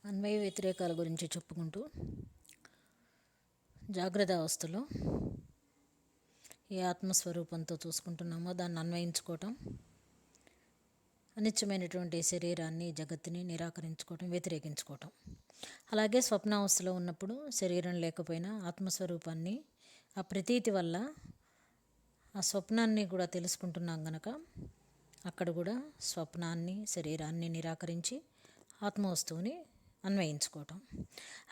అన్వయ వ్యతిరేకాల గురించి చెప్పుకుంటూ జాగ్రత్త అవస్థలో ఏ ఆత్మస్వరూపంతో చూసుకుంటున్నామో దాన్ని అన్వయించుకోవటం, అనిత్యమైనటువంటి శరీరాన్ని జగత్తుని నిరాకరించుకోవటం, వ్యతిరేకించుకోవటం. అలాగే స్వప్నావస్థలో ఉన్నప్పుడు శరీరం లేకపోయినా ఆత్మస్వరూపాన్ని ఆ ప్రతీతి వల్ల ఆ స్వప్నాన్ని కూడా తెలుసుకుంటున్నాం గనక అక్కడ కూడా స్వప్నాన్ని శరీరాన్ని నిరాకరించి ఆత్మవస్తువుని అన్వయించుకోవటం.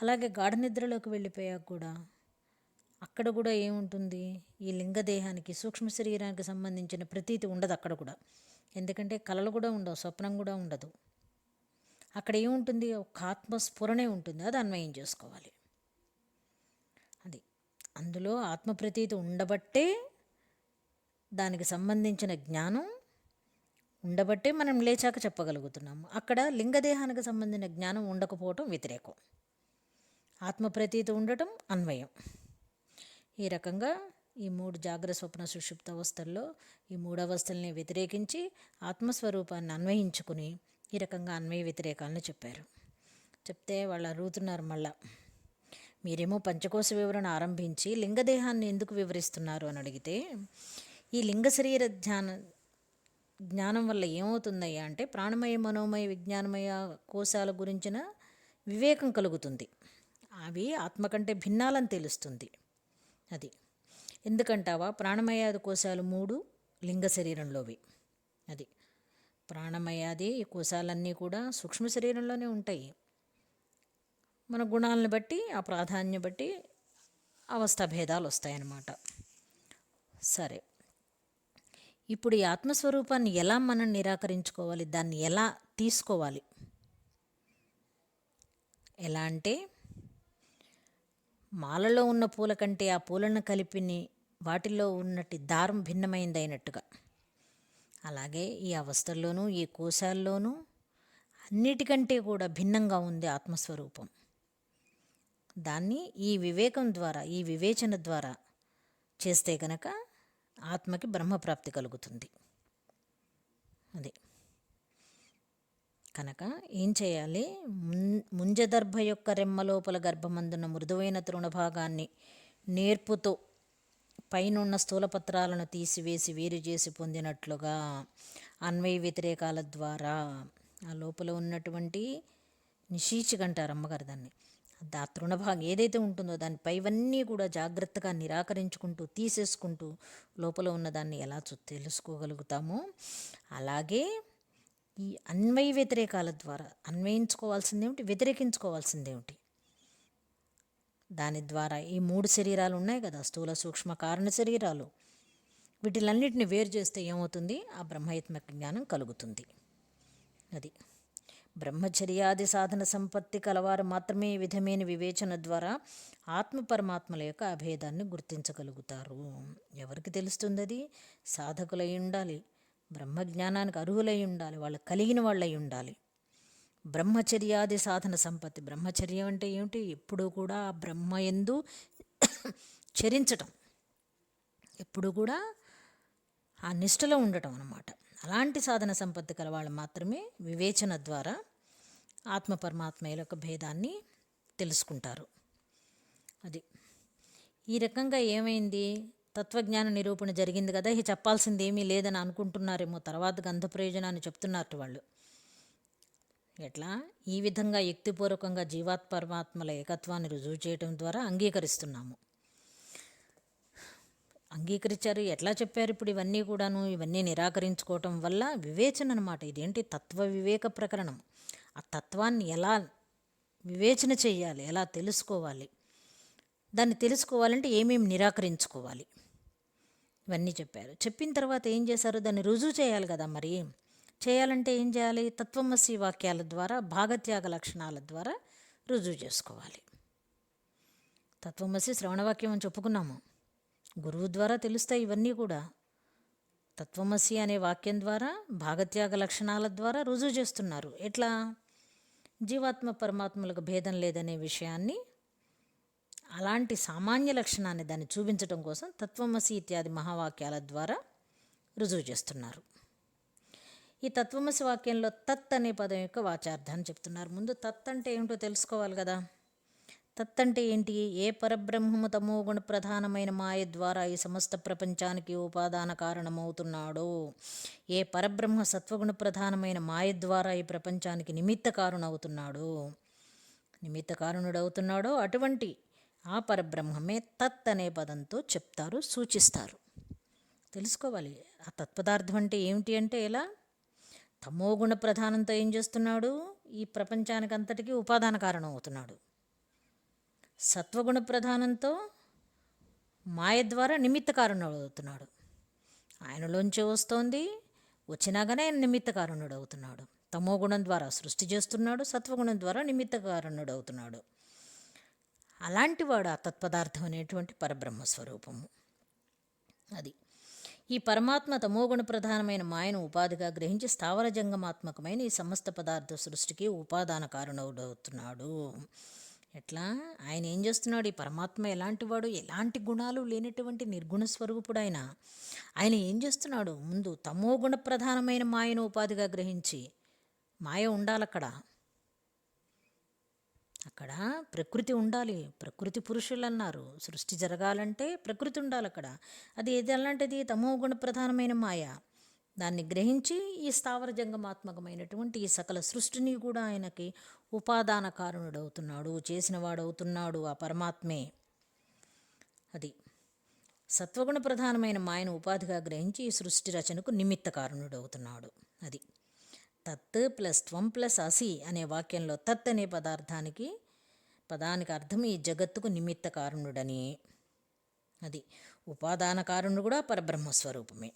అలాగే గాఢ నిద్రలోకి వెళ్ళిపోయాక కూడా అక్కడ కూడా ఏముంటుంది, ఈ లింగదేహానికి సూక్ష్మ శరీరానికి సంబంధించిన ప్రతీతి ఉండదు అక్కడ కూడా. ఎందుకంటే కళలు కూడా ఉండవు, స్వప్నం కూడా ఉండదు. అక్కడ ఏముంటుంది, ఒక ఆత్మస్ఫురణే ఉంటుంది, అది అన్వయం చేసుకోవాలి. అది అందులో ఆత్మ ప్రతీతి ఉండబట్టే దానికి సంబంధించిన జ్ఞానం ఉండబట్టే మనం లేచాక చెప్పగలుగుతున్నాము. అక్కడ లింగదేహానికి సంబంధించిన జ్ఞానం ఉండకపోవటం వ్యతిరేకం, ఆత్మప్రతీతి ఉండటం అన్వయం. ఈ రకంగా ఈ 3 జాగ్రత్త స్వప్న సుషుప్త అవస్థల్లో ఈ 3 అవస్థల్ని వ్యతిరేకించి ఆత్మస్వరూపాన్ని అన్వయించుకుని ఈ రకంగా అన్వయ వ్యతిరేకాలను చెప్పారు. చెప్తే వాళ్ళు అడుగుతున్నారు మళ్ళా, మీరేమో పంచకోశ వివరణ ఆరంభించి లింగదేహాన్ని ఎందుకు వివరిస్తున్నారు అని అడిగితే, ఈ లింగ శరీర జ్ఞానం వల్ల ఏమవుతుందయ్యా అంటే ప్రాణమయ మనోమయ విజ్ఞానమయ కోశాల గురించిన వివేకం కలుగుతుంది. అవి ఆత్మ కంటే భిన్నాలని తెలుస్తుంది. అది ఎందుకంటావా, ప్రాణమయాది కోశాలు 3 లింగ శరీరంలోవి. అది ప్రాణమయాది కోశాలన్నీ కూడా సూక్ష్మ శరీరంలోనే ఉంటాయి. మన గుణాలను బట్టి ఆ ప్రాధాన్యం బట్టి అవస్థా భేదాలు వస్తాయన్నమాట. సరే, ఇప్పుడు ఈ ఆత్మస్వరూపాన్ని ఎలా మనం నిరాకరించుకోవాలి, దాన్ని ఎలా తీసుకోవాలి? ఎలా అంటే, మాలలో ఉన్న పూల కంటే ఆ పూలను కలిపిని వాటిల్లో ఉన్నట్టు దారం భిన్నమైంది అయినట్టుగా, అలాగే ఈ అవస్థల్లోనూ ఈ కోశాల్లోనూ అన్నిటికంటే కూడా భిన్నంగా ఉంది ఆత్మస్వరూపం. దాన్ని ఈ వివేకం ద్వారా, ఈ వివేచన ద్వారా చేస్తే కనుక ఆత్మకి బ్రహ్మప్రాప్తి కలుగుతుంది. అది కనుక ఏం చేయాలి, ముంజదర్భ యొక్క రెమ్మ లోపల గర్భమందున్న మృదువైన తృణభాగాన్ని నేర్పుతో పైనున్న స్థూలపత్రాలను తీసివేసి వేరు చేసి పొందినట్లుగా అన్వయ వ్యతిరేకాల ద్వారా ఆ లోపల ఉన్నటువంటి నిశీచిక అంటారు అమ్మగారు దాన్ని, ఆ తృణభాగం ఏదైతే ఉంటుందో దాని పైవన్నీ కూడా జాగ్రత్తగా నిరాకరించుకుంటూ తీసేసుకుంటూ లోపల ఉన్నదాన్ని ఎలా తెలుసుకోగలుగుతామో, అలాగే ఈ అన్వయ వ్యతిరేకాల ద్వారా అన్వయించుకోవాల్సిందేమిటి, వ్యతిరేకించుకోవాల్సిందేమిటి, దాని ద్వారా ఈ 3 శరీరాలు ఉన్నాయి కదా, స్థూల సూక్ష్మ కారణ శరీరాలు, వీటిలన్నిటిని వేరు చేస్తే ఏమవుతుంది, ఆ బ్రహ్మయుత్మ జ్ఞానం కలుగుతుంది. అది బ్రహ్మచర్యాది సాధన సంపత్తి కలవారు మాత్రమే ఈ విధమైన వివేచన ద్వారా ఆత్మ పరమాత్మల యొక్క అభేదాన్ని గుర్తించగలుగుతారు. ఎవరికి తెలుస్తుంది? అది సాధకులై ఉండాలి, బ్రహ్మజ్ఞానానికి అర్హులై ఉండాలి, వాళ్ళు కలిగిన వాళ్ళై ఉండాలి. బ్రహ్మచర్యాది సాధన సంపత్తి, బ్రహ్మచర్యం అంటే ఏమిటి, ఎప్పుడూ కూడా ఆ బ్రహ్మయందు చరించటం, ఎప్పుడు కూడా ఆ నిష్టలో ఉండటం అన్నమాట. అలాంటి సాధన సంపత్తి కల వాళ్ళు మాత్రమే వివేచన ద్వారా ఆత్మ పరమాత్మల యొక్క భేదాన్ని తెలుసుకుంటారు. అది ఈ రకంగా ఏమైంది, తత్వజ్ఞాన నిరూపణ జరిగింది కదా, ఇది చెప్పాల్సింది ఏమీ లేదని అనుకుంటున్నారేమో, తర్వాత గంధ ప్రయోజనాన్ని చెప్తున్నారు వాళ్ళు. ఎట్లా, ఈ విధంగా యుక్తిపూర్వకంగా జీవాత్మ పరమాత్మల ఏకత్వాన్ని రుజువు చేయటం ద్వారా అంగీకరిస్తున్నాము. అంగీకరించారు, ఎట్లా చెప్పారు ఇప్పుడు ఇవన్నీ కూడాను, ఇవన్నీ నిరాకరించుకోవటం వల్ల వివేచన అనమాట. ఇదేంటి, తత్వ వివేక ప్రకరణం. ఆ తత్వాన్ని ఎలా వివేచన చేయాలి, ఎలా తెలుసుకోవాలి, దాన్ని తెలుసుకోవాలంటే ఏమేమి నిరాకరించుకోవాలి, ఇవన్నీ చెప్పారు. చెప్పిన తర్వాత ఏం చేశారు, దాన్ని రుజువు చేయాలి కదా. మరి చేయాలంటే ఏం చేయాలి, తత్వమసి వాక్యాల ద్వారా, భాగత్యాగ లక్షణాల ద్వారా రుజువు చేసుకోవాలి. తత్వమసి శ్రవణవాక్యం అని చెప్పుకున్నాము, గురువు ద్వారా తెలుస్తాయి ఇవన్నీ కూడా. తత్వమసి అనే వాక్యం ద్వారా, భాగత్యాగ లక్షణాల ద్వారా రుజువు చేస్తున్నారు. ఎట్లా, జీవాత్మ పరమాత్మలకు భేదం లేదనే విషయాన్ని, అలాంటి సామాన్య లక్షణాన్ని దాన్ని చూపించడం కోసం తత్వమసి ఇత్యాది మహావాక్యాల ద్వారా రుజువు చేస్తున్నారు. ఈ తత్వమసి వాక్యంలో తత్ అనే పదం యొక్క వాచార్థాన్ని చెప్తున్నారు. ముందు తత్ అంటే ఏమిటో తెలుసుకోవాలి కదా. తత్ అంటే ఏంటి? ఏ పరబ్రహ్మము తమో గుణ ప్రధానమైన మాయ ద్వారా ఈ సమస్త ప్రపంచానికి ఉపాదాన కారణమవుతున్నాడో, ఏ పరబ్రహ్మ సత్వగుణ ప్రధానమైన మాయ ద్వారా ఈ ప్రపంచానికి నిమిత్త కారణుడవుతున్నాడో అటువంటి ఆ పరబ్రహ్మమే తత్ అనే పదంతో చెప్తారు, సూచిస్తారు. తెలుసుకోవాలి ఆ తత్పదార్థం అంటే ఏమిటి అంటే ఎలా? తమోగుణ ప్రధానంతో ఏం చేస్తున్నాడు? ఈ ప్రపంచానికి అంతటికీ ఉపాదాన కారణం అవుతున్నాడు. సత్వగుణ ప్రధానంతో మాయ ద్వారా నిమిత్త కారణుడు అవుతున్నాడు. ఆయనలోంచి వస్తోంది, వచ్చినాగానే ఆయన నిమిత్త కారణుడు అవుతున్నాడు. తమోగుణం ద్వారా సృష్టి చేస్తున్నాడు, సత్వగుణం ద్వారా నిమిత్త కారణుడు అవుతున్నాడు. అలాంటివాడు ఆ తత్పదార్థం అనేటువంటి పరబ్రహ్మ స్వరూపము. అది ఈ పరమాత్మ తమోగుణ ప్రధానమైన మాయను ఉపాధిగా గ్రహించి స్థావర జంగమాత్మకమైన ఈ సమస్త పదార్థ సృష్టికి ఉపాదాన కారణుడవుతున్నాడు. ఎట్లా? ఆయన ఏం చేస్తున్నాడు? ఈ పరమాత్మ ఎలాంటివాడు? ఎలాంటి గుణాలు లేనటువంటి నిర్గుణ స్వరూపుడు ఆయన. ఆయన ఏం చేస్తున్నాడు? ముందు తమోగుణ ప్రధానమైన మాయను ఉపాధిగా గ్రహించి, మాయ ఉండాలక్కడ, అక్కడ ప్రకృతి ఉండాలి. ప్రకృతి పురుషులు అన్నారు. సృష్టి జరగాలంటే ప్రకృతి ఉండాలి అక్కడ. అది ఏది అలాంటిది? తమోగుణ ప్రధానమైన మాయ. దాన్ని గ్రహించి ఈ స్థావర జంగమాత్మకమైనటువంటి ఈ సకల సృష్టిని కూడా ఆయనకి ఉపాదాన కారణుడవుతున్నాడు, చేసినవాడవుతున్నాడు ఆ పరమాత్మే. అది సత్వగుణ ప్రధానమైన మాయను ఉపాధిగా గ్రహించి ఈ సృష్టి రచనకు నిమిత్త కారణుడవుతున్నాడు. అది తత్ ప్లస్ త్వం ప్లస్ అసి అనే వాక్యంలో తత్ అనే పదానికి అర్థం ఈ జగత్తుకు నిమిత్త కారణుడని. అది ఉపాదాన కారణుడు కూడా పరబ్రహ్మస్వరూపమే.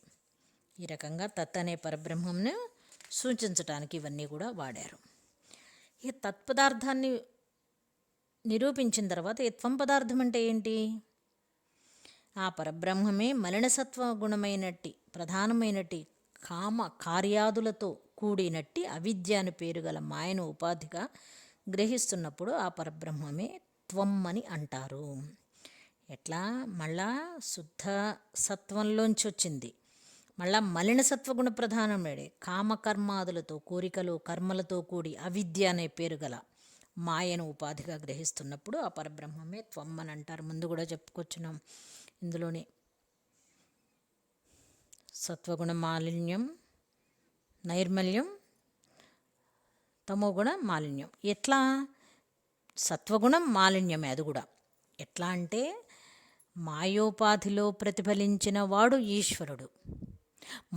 ఈ రకంగా తత్ అనే పరబ్రహ్మంను సూచించటానికి ఇవన్నీ కూడా వాడారు. ఈ తత్పదార్థాన్ని నిరూపించిన తర్వాత ఈ త్వం పదార్థం అంటే ఏంటి? ఆ పరబ్రహ్మమే మలినసత్వ గుణమైనట్టి ప్రధానమైనట్టి కామ కార్యాదులతో కూడినట్టి అవిద్య అని పేరు గల మాయను ఉపాధిగా గ్రహిస్తున్నప్పుడు ఆ పరబ్రహ్మమే త్వం అని అంటారు. ఎట్లా? మళ్ళా శుద్ధ సత్వంలోంచి వచ్చింది, మళ్ళా మలిన సత్వగుణ ప్రధానమే కామకర్మాదులతో కోరికలు కర్మలతో కూడి అవిద్య అనే పేరు గల మాయను ఉపాధిగా గ్రహిస్తున్నప్పుడు ఆ పరబ్రహ్మమే త్వం అని అంటారు. ముందు కూడా చెప్పుకొచ్చున్నాం ఇందులోనే. సత్వగుణ మాలిన్యం నైర్మల్యం, తమోగుణ మాలిన్యం. ఎట్లా? సత్వగుణం మాలిన్యమే. అది కూడా ఎట్లా అంటే మాయోపాధిలో ప్రతిఫలించిన వాడు ఈశ్వరుడు,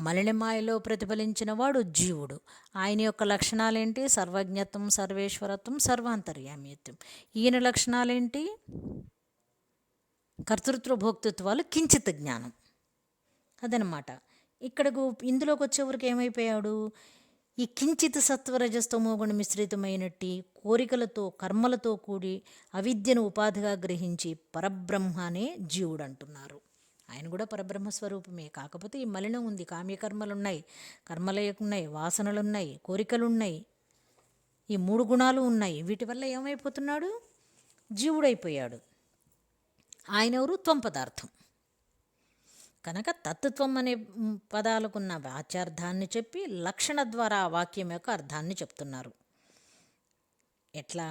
మలినమాయలో ప్రతిఫలించిన వాడు జీవుడు. ఆయన యొక్క లక్షణాలేంటి? సర్వజ్ఞత్వం, సర్వేశ్వరత్వం, సర్వాంతర్యామ్యత్వం. ఈయన లక్షణాలేంటి? కర్తృత్వ భోక్తృత్వాలు, కించిత్ జ్ఞానం. అదనమాట. ఇక్కడకు ఇందులోకి వచ్చేవరకు ఏమైపోయాడు? ఈ కించిత్ సత్వరజస్తమోగుణ మిశ్రితమైనట్టి కోరికలతో కర్మలతో కూడి అవిద్యను ఉపాధిగా గ్రహించి పరబ్రహ్మనే జీవుడు అంటున్నారు. ఆయన కూడా పరబ్రహ్మ స్వరూపమే. కాకపోతే ఈ మలినం ఉంది, కామ్యకర్మలున్నాయి, కర్మలయకున్నాయి, వాసనలున్నాయి, కోరికలున్నాయి, ఈ 3 గుణాలు ఉన్నాయి. వీటి వల్ల ఏమైపోతున్నాడు? జీవుడైపోయాడు. ఆయన ఎవరు? త్వం పదార్థం. కనుక తత్వం అనే పదాలకున్న వాచ్యార్థాన్ని చెప్పి లక్షణ ద్వారా ఆ వాక్యం యొక్క అర్థాన్ని చెప్తున్నారు. ఎట్లా?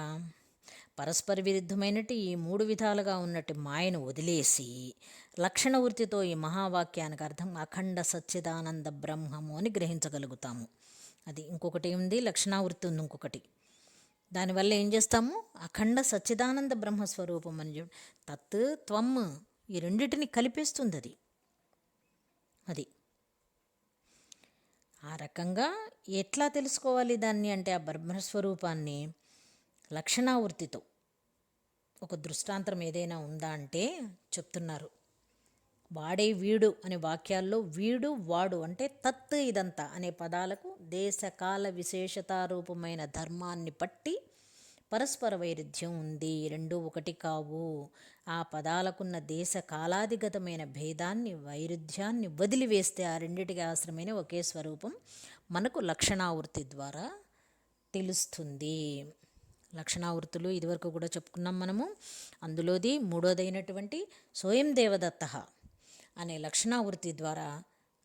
పరస్పర విరుద్ధమైనట్టు ఈ 3 విధాలుగా ఉన్నట్టు మాయను వదిలేసి లక్షణ వృత్తితో ఈ మహావాక్యానికి అర్థం అఖండ సచ్చిదానంద బ్రహ్మము అని గ్రహించగలుగుతాము. అది ఇంకొకటి ఉంది, లక్షణావృత్తి ఉంది ఇంకొకటి. దానివల్ల ఏం చేస్తాము? అఖండ సచ్చిదానంద బ్రహ్మస్వరూపం అని చెప్పి తత్ త్వం ఈ రెండింటిని కలిపేస్తుంది అది. అది ఆ రకంగా ఎట్లా తెలుసుకోవాలి దాన్ని అంటే ఆ బ్రహ్మస్వరూపాన్ని లక్షణావృత్తితో. ఒక దృష్టాంతం ఏదైనా ఉందా అంటే చెప్తున్నారు. వాడే వీడు అనే వాక్యాల్లో వీడు వాడు అంటే తత్ ఇదంతా అనే పదాలకు దేశకాల విశేషతారూపమైన ధర్మాన్ని బట్టి పరస్పర వైరుధ్యం ఉంది. 2 ఒకటి కావు. ఆ పదాలకున్న దేశ కాలాధిగతమైన భేదాన్ని వైరుధ్యాన్ని వదిలివేస్తే ఆ రెండిటికి ఆశ్రమైన ఒకే స్వరూపం మనకు లక్షణావృత్తి ద్వారా తెలుస్తుంది. లక్షణావృత్తులు ఇదివరకు కూడా చెప్పుకున్నాం మనము. అందులోది 3వదైనటువంటి స్వయం దేవదత్త అనే లక్షణావృత్తి ద్వారా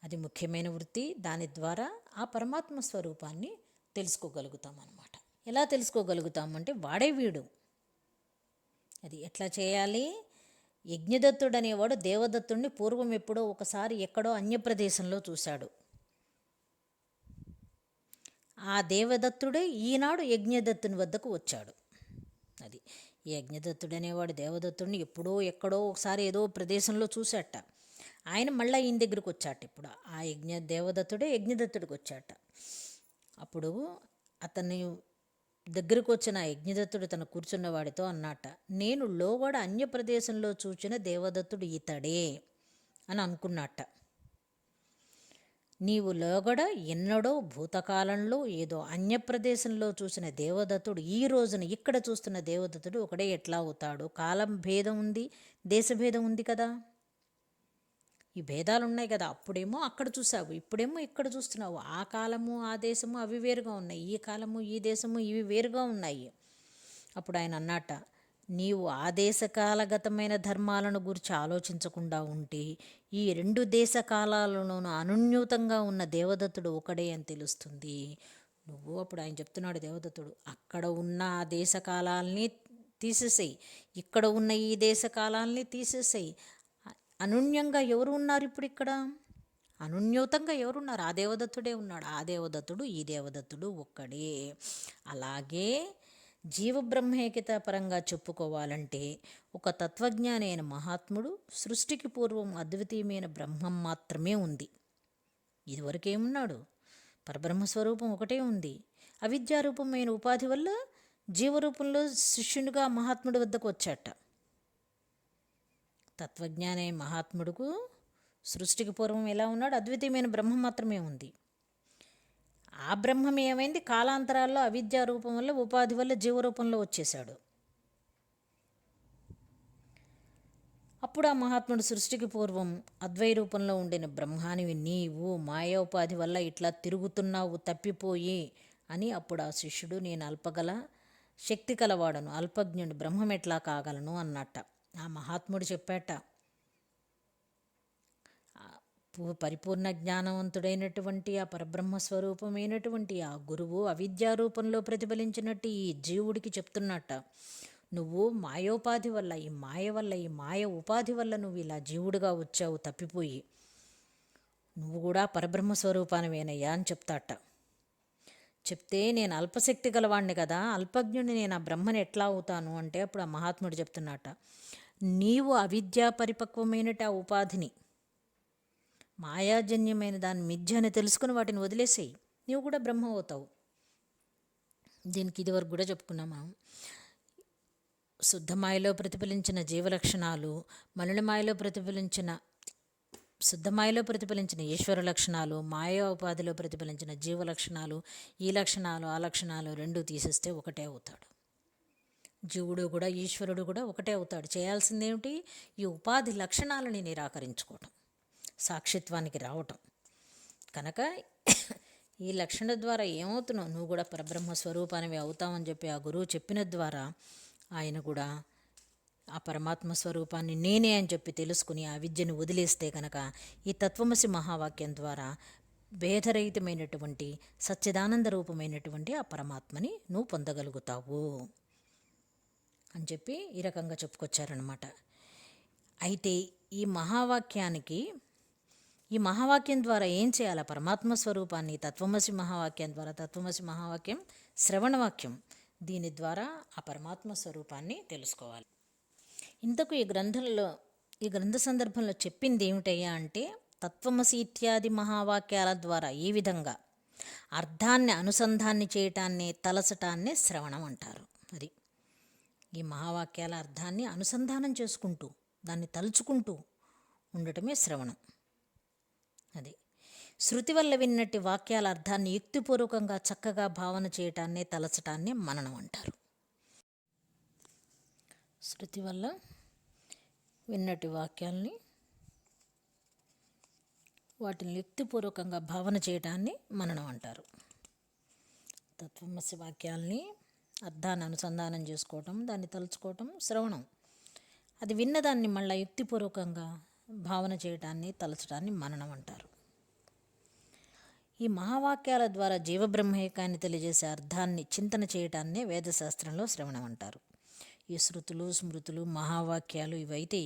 అది ముఖ్యమైన వృత్తి. దాని ద్వారా ఆ పరమాత్మ స్వరూపాన్ని తెలుసుకోగలుగుతాం అన్నమాట. ఎలా తెలుసుకోగలుగుతామంటే వాడే వీడు. అది ఎట్లా చేయాలి? యజ్ఞదత్తుడు అనేవాడు దేవదత్తుడిని పూర్వం ఎప్పుడో ఒకసారి ఎక్కడో అన్యప్రదేశంలో చూశాడు. ఆ దేవదత్తుడే ఈనాడు యజ్ఞదత్తుని వద్దకు వచ్చాడు. అది ఈ యజ్ఞదత్తుడు అనేవాడు దేవదత్తుడిని ఎప్పుడో ఎక్కడో ఒకసారి ఏదో ప్రదేశంలో చూశాట. ఆయన మళ్ళీ ఈయన దగ్గరికి వచ్చాట. ఇప్పుడు ఆ దేవదత్తుడే యజ్ఞదత్తుడికి వచ్చాట. అప్పుడు అతన్ని దగ్గరకు వచ్చిన యజ్ఞదత్తుడు తన కూర్చున్న వాడితో అన్నట, నేను లోగడ అన్యప్రదేశంలో చూచిన దేవదత్తుడు ఇతడే అని అనుకున్నట్ట. నీవు లోగడ ఎన్నడో భూతకాలంలో ఏదో అన్యప్రదేశంలో చూసిన దేవదత్తుడు ఈ రోజున ఇక్కడ చూస్తున్న దేవదత్తుడు ఒకడే ఎట్లా అవుతాడు? కాలం భేదం ఉంది, దేశభేదం ఉంది కదా, ఈ భేదాలు ఉన్నాయి కదా. అప్పుడేమో అక్కడ చూసావు, ఇప్పుడేమో ఇక్కడ చూస్తున్నావు. ఆ కాలము ఆ దేశము అవి వేరుగా ఉన్నాయి, ఈ కాలము ఈ దేశము ఇవి వేరుగా ఉన్నాయి. అప్పుడు ఆయన అన్నట, నీవు ఆదేశకాలగతమైన ధర్మాలను గురించి ఆలోచించకుండా ఉంటే ఈ రెండు దేశకాలాలలోనూ అనున్యూతంగా ఉన్న దేవదత్తుడు ఒకడే అని తెలుస్తుంది. నువ్వు అప్పుడు ఆయన చెప్తున్నాడు దేవదత్తుడు, అక్కడ ఉన్న ఆ దేశకాలాల్ని తీసేసేయి, ఇక్కడ ఉన్న ఈ దేశకాలాల్ని తీసేసేయి. అనున్యంగా ఎవరు ఉన్నారు ఇప్పుడు ఇక్కడ? అనున్యూతంగా ఎవరున్నారు? ఆ దేవదత్తుడే ఉన్నాడు. ఆ దేవదత్తుడు ఈ దేవదత్తుడు ఒక్కడే. అలాగే జీవబ్రహ్మైక్యత పరంగా చెప్పుకోవాలంటే ఒక తత్వజ్ఞాని అయిన మహాత్ముడు సృష్టికి పూర్వం అద్వితీయమైన బ్రహ్మం మాత్రమే ఉంది. ఇదివరకేమున్నాడు? పరబ్రహ్మస్వరూపం ఒకటే ఉంది. అవిద్యారూపమైన ఉపాధి వల్ల జీవరూపంలో శిష్యునిగా మహాత్ముడి వద్దకు వచ్చాట. తత్వజ్ఞాని మహాత్ముడుకు సృష్టికి పూర్వం ఎలా ఉన్నాడు? అద్వితీయమైన బ్రహ్మం మాత్రమే ఉంది. ఆ బ్రహ్మం ఏమైంది? కాలాంతరాల్లో అవిద్యా రూపం వల్ల ఉపాధి వల్ల జీవరూపంలో వచ్చేశాడు. అప్పుడు ఆ మహాత్ముడు సృష్టికి పూర్వం అద్వై రూపంలో ఉండిన బ్రహ్మానివి నీవు మాయోపాధి వల్ల ఇట్లా తిరుగుతున్నావు తప్పిపోయి అని అప్పుడు ఆ శిష్యుడు, నేను అల్పగల శక్తి కలవాడను, అల్పజ్ఞుడు, బ్రహ్మం ఎట్లా కాగలను అన్నట్ట. ఆ మహాత్ముడు చెప్పాట, పరిపూర్ణ జ్ఞానవంతుడైనటువంటి ఆ పరబ్రహ్మస్వరూపమైనటువంటి ఆ గురువు అవిద్యారూపంలో ప్రతిఫలించినట్టు ఈ జీవుడికి చెప్తున్నట్ట, నువ్వు మాయోపాధి వల్ల ఈ మాయ ఉపాధి వల్ల నువ్వు ఇలా జీవుడిగా వచ్చావు తప్పిపోయి, నువ్వు కూడా పరబ్రహ్మస్వరూపానివేనయ్యా అని చెప్తాట. చెప్తే నేను అల్పశక్తి గలవాడిని కదా, అల్పజ్ఞుడిని, నేను ఆ బ్రహ్మని ఎట్లా అవుతాను అంటే అప్పుడు ఆ మహాత్ముడు చెప్తున్నట్ట, నీవు అవిద్యా పరిపక్వమైనటి ఆ ఉపాధిని, మాయాజన్యమైన దాని మిథ్య అని తెలుసుకుని వాటిని వదిలేసేయి, నీవు కూడా బ్రహ్మ అవుతావు. దీనికి ఇదివరకు కూడా చెప్పుకున్నాం మనం. శుద్ధమాయలో ప్రతిఫలించిన జీవలక్షణాలు, మలినమాయలో ప్రతిఫలించిన శుద్ధమాయలో ప్రతిఫలించిన ఈశ్వర లక్షణాలు, మాయా ఉపాధిలో ప్రతిఫలించిన జీవ లక్షణాలు, ఈ లక్షణాలు ఆ లక్షణాలు రెండు తీసేస్తే ఒకటే అవుతాడు. జీవుడు కూడా ఈశ్వరుడు కూడా ఒకటే అవుతాడు. చేయాల్సిందేమిటి? ఈ ఉపాధి లక్షణాలని నిరాకరించుకోవటం, సాక్షిత్వానికి రావటం. కనుక ఈ లక్షణ ద్వారా ఏమవుతున్నావు? నువ్వు కూడా పరబ్రహ్మ స్వరూపానివి అవుతావని చెప్పి ఆ గురువు చెప్పిన ద్వారా ఆయన కూడా ఆ పరమాత్మ స్వరూపాన్ని నేనే అని చెప్పి తెలుసుకుని ఆ విద్యను వదిలేస్తే కనుక ఈ తత్వమసి మహావాక్యం ద్వారా భేదరహితమైనటువంటి సచ్చిదానంద రూపమైనటువంటి ఆ పరమాత్మని నువ్వు పొందగలుగుతావు అని చెప్పి ఈ రకంగా చెప్పుకొచ్చారనమాట. అయితే ఈ మహావాక్యం ద్వారా ఏం చేయాలి? పరమాత్మ స్వరూపాన్ని తత్వమసి మహావాక్యం ద్వారా, తత్వమసి మహావాక్యం శ్రవణవాక్యం, దీని ద్వారా ఆ పరమాత్మ స్వరూపాన్ని తెలుసుకోవాలి. ఇంతకు ఈ గ్రంథ సందర్భంలో చెప్పింది ఏమిటయ్యా అంటే, తత్వమసి ఇత్యాది మహావాక్యాల ద్వారా ఈ విధంగా అర్థాన్ని అనుసంధాన్ని చేయటాన్ని, తలసటాన్ని శ్రవణం అంటారు. అది ఈ మహావాక్యాల అర్థాన్ని అనుసంధానం చేసుకుంటూ దాన్ని తలుచుకుంటూ ఉండటమే శ్రవణం. అది శృతి వల్ల విన్నట్టి వాక్యాల అర్థాన్ని యుక్తిపూర్వకంగా చక్కగా భావన చేయటాన్ని, తలచటాన్ని మననం అంటారు. శృతి వల్ల విన్నటి వాక్యాల్ని వాటిని యుక్తిపూర్వకంగా భావన చేయటాన్ని మననం అంటారు. తత్వమసి వాక్యాల్ని అర్థాన్ని అనుసంధానం చేసుకోవటం, దాన్ని తలుచుకోవటం శ్రవణం. అది విన్నదాన్ని మళ్ళీ యుక్తిపూర్వకంగా భావన చేయటాన్ని, తలచడాన్ని మననం అంటారు. ఈ మహావాక్యాల ద్వారా జీవబ్రహ్మైక్యాన్ని తెలియజేసే అర్థాన్ని చింతన చేయటాన్నే వేదశాస్త్రంలో శ్రవణం అంటారు. ఈ శృతులు, స్మృతులు, మహావాక్యాలు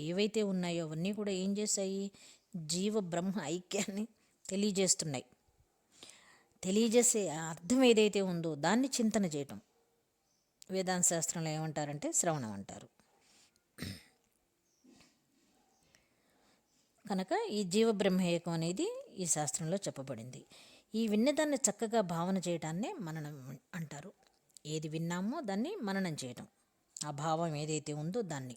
ఏవైతే ఉన్నాయో అవన్నీ కూడా ఏం చేశాయి? జీవ బ్రహ్మ ఐక్యాన్ని తెలియజేస్తున్నాయి. తెలియజేసే అర్థం ఏదైతే ఉందో దాన్ని చింతన చేయటం వేదాంత శాస్త్రంలో ఏమంటారంటే శ్రవణం అంటారు. కనుక ఈ జీవబ్రహ్మేకం అనేది ఈ శాస్త్రంలో చెప్పబడింది. ఈ విన్నదాన్ని చక్కగా భావన చేయటాన్నే మననం అంటారు. ఏది విన్నామో దాన్ని మననం చేయటం, ఆ భావం ఏదైతే ఉందో దాన్ని.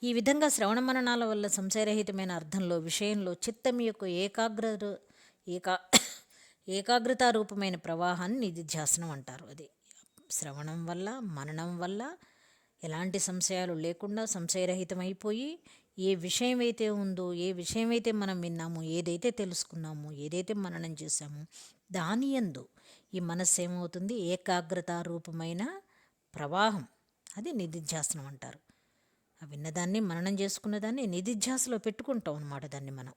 ఈ విధంగా శ్రవణ మననాల వల్ల సంశయరహితమైన అర్థంలో విషయంలో చిత్తం యొక్క ఏకాగ్రతారూపమైన ప్రవాహాన్ని నిధిధ్యాసనం అంటారు. అది శ్రవణం వల్ల, మననం వల్ల ఎలాంటి సంశయాలు లేకుండా సంశయరహితమైపోయి ఏ విషయం అయితే ఉందో, ఏ విషయం అయితే మనం విన్నామో, ఏదైతే తెలుసుకున్నామో, ఏదైతే మననం చేశామో దాని యందు ఈ మనస్సు ఏమవుతుంది? ఏకాగ్రతారూపమైన ప్రవాహం, అది నిధిధ్యాసనం అంటారు. ఆ విన్నదాన్ని మననం చేసుకున్నదాన్ని నిధిధ్యాసలో పెట్టుకుంటాం అన్నమాట. దాన్ని మనం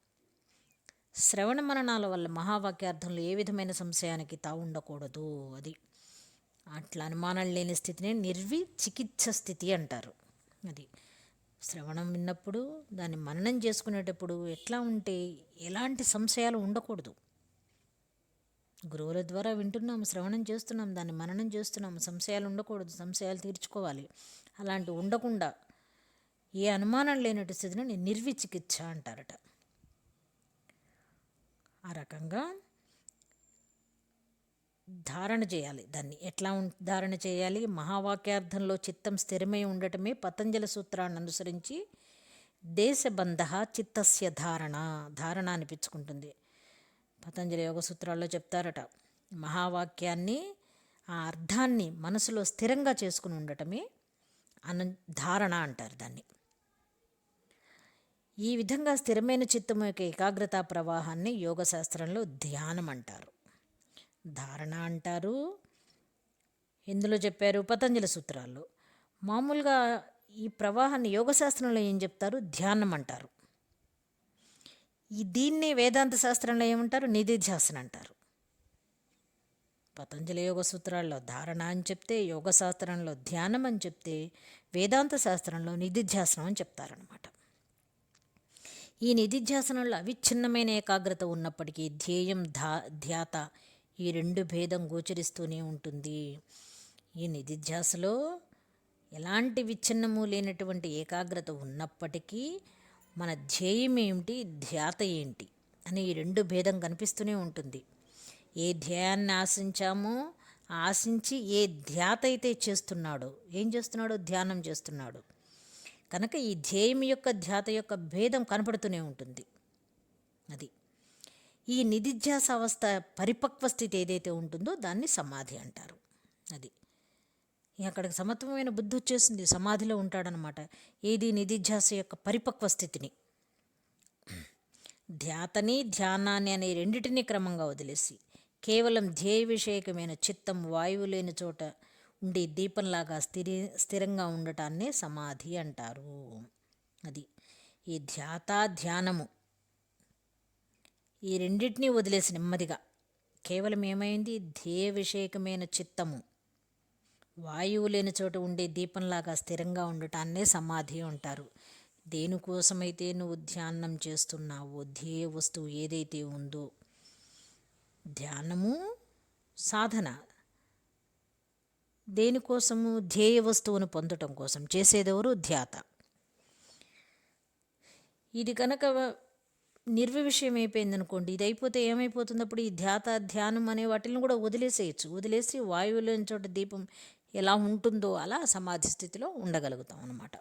శ్రవణ మననాల వల్ల మహావాక్యార్థంలో ఏ విధమైన సంశయానికి తావుండకూడదు. అది అట్లా అనుమానం లేని స్థితిని నిర్విచికిత్స స్థితి అంటారు. అది శ్రవణం విన్నప్పుడు దాన్ని మననం చేసుకునేటప్పుడు ఎట్లా ఉంటే ఎలాంటి సంశయాలు ఉండకూడదు. గురువుల ద్వారా వింటున్నాము, శ్రవణం చేస్తున్నాం, దాన్ని మననం చేస్తున్నాము, సంశయాలు ఉండకూడదు, సంశయాలు తీర్చుకోవాలి. అలాంటి ఉండకుండా ఏ అనుమానం లేనట్టు స్థితిని నిర్విచికిత్స అంటారట. ఆ రకంగా ధారణ చేయాలి. దాన్ని ఎట్లా ధారణ చేయాలి? మహావాక్యార్థంలో చిత్తం స్థిరమై ఉండటమే పతంజలి సూత్రాన్ని అనుసరించి దేశబంధ చిత్తస్య ధారణ అనిపించుకుంటుంది. పతంజలి యోగ సూత్రాల్లో చెప్తారట, మహావాక్యాన్ని, ఆ అర్థాన్ని మనసులో స్థిరంగా చేసుకుని ఉండటమే ధారణ అంటారు దాన్ని. ఈ విధంగా స్థిరమైన చిత్తము యొక్క ఏకాగ్రతా ప్రవాహాన్ని యోగశాస్త్రంలో ధ్యానం అంటారు, ధారణ అంటారు. ఎందులో చెప్పారు? పతంజలి సూత్రాల్లో. మామూలుగా ఈ ప్రవాహాన్ని యోగశాస్త్రంలో ఏం చెప్తారు? ధ్యానం అంటారు. దీన్నే వేదాంత శాస్త్రంలో ఏమంటారు? నిధిధ్యాసన అంటారు. పతంజలి యోగ సూత్రాల్లో ధారణ అని చెప్తే, యోగశాస్త్రంలో ధ్యానం అని చెప్తే, వేదాంత శాస్త్రంలో నిధిధ్యాసనం అని చెప్తారనమాట. ఈ నిధిధ్యాసనంలో అవిచ్ఛిన్నమైన ఏకాగ్రత ఉన్నప్పటికీ ధ్యేయం, ధ్యాత ఈ రెండు భేదం గోచరిస్తూనే ఉంటుంది. ఈ నిధిధ్యాసలో ఎలాంటి విచ్ఛిన్నము లేనటువంటి ఏకాగ్రత ఉన్నప్పటికీ మన ధ్యేయం ఏమిటి, ధ్యాత ఏంటి అని ఈ రెండు భేదం కనిపిస్తూనే ఉంటుంది. ఏ ధ్యేయాన్ని ఆశించి ఏ ధ్యాత అయితే చేస్తున్నాడో, ఏం చేస్తున్నాడో? ధ్యానం చేస్తున్నాడు. కనుక ఈ ధ్యేయం యొక్క ధ్యాత యొక్క భేదం కనపడుతూనే ఉంటుంది. అది ఈ నిధిధ్యాస అవస్థ పరిపక్వ స్థితి ఏదైతే ఉంటుందో దాన్ని సమాధి అంటారు. అది అక్కడికి సమత్వమైన బుద్ధి వచ్చేసింది, సమాధిలో ఉంటాడనమాట. ఏది? నిధిధ్యాస యొక్క పరిపక్వ స్థితిని. ధ్యాతని, ధ్యానాన్ని అనే రెండిటినీ క్రమంగా వదిలేసి కేవలం ధ్యేయ విషయకమైన చిత్తం వాయువు లేని చోట ఉండే దీపంలాగా స్థిరంగా ఉండటాన్నే సమాధి అంటారు. అది ఈ ధ్యాత, ధ్యానము ఈ రెండింటినీ వదిలేసి నెమ్మదిగా కేవలం ఏమైంది? ధ్యేయ విషయకమైన చిత్తము వాయువు లేని చోట ఉండే దీపంలాగా స్థిరంగా ఉండటాన్నే సమాధి అంటారు. దేనికోసమైతే నువ్వు ధ్యానం చేస్తున్నావో, ధ్యేయ వస్తువు ఏదైతే ఉందో, ధ్యానము సాధన దేనికోసము? ధ్యేయ వస్తువును పొందటం కోసం చేసేదెవరు? ధ్యాత. ఇది కనుక నిర్విషయం అయిపోయిందనుకోండి, ఇది అయిపోతే ఏమైపోతుంది? అప్పుడు ఈ ధ్యాత, ధ్యానం అనే వాటిని కూడా వదిలేసి వాయువులోని చోట దీపం ఎలా ఉంటుందో అలా సమాధి స్థితిలో ఉండగలుగుతాం అన్నమాట.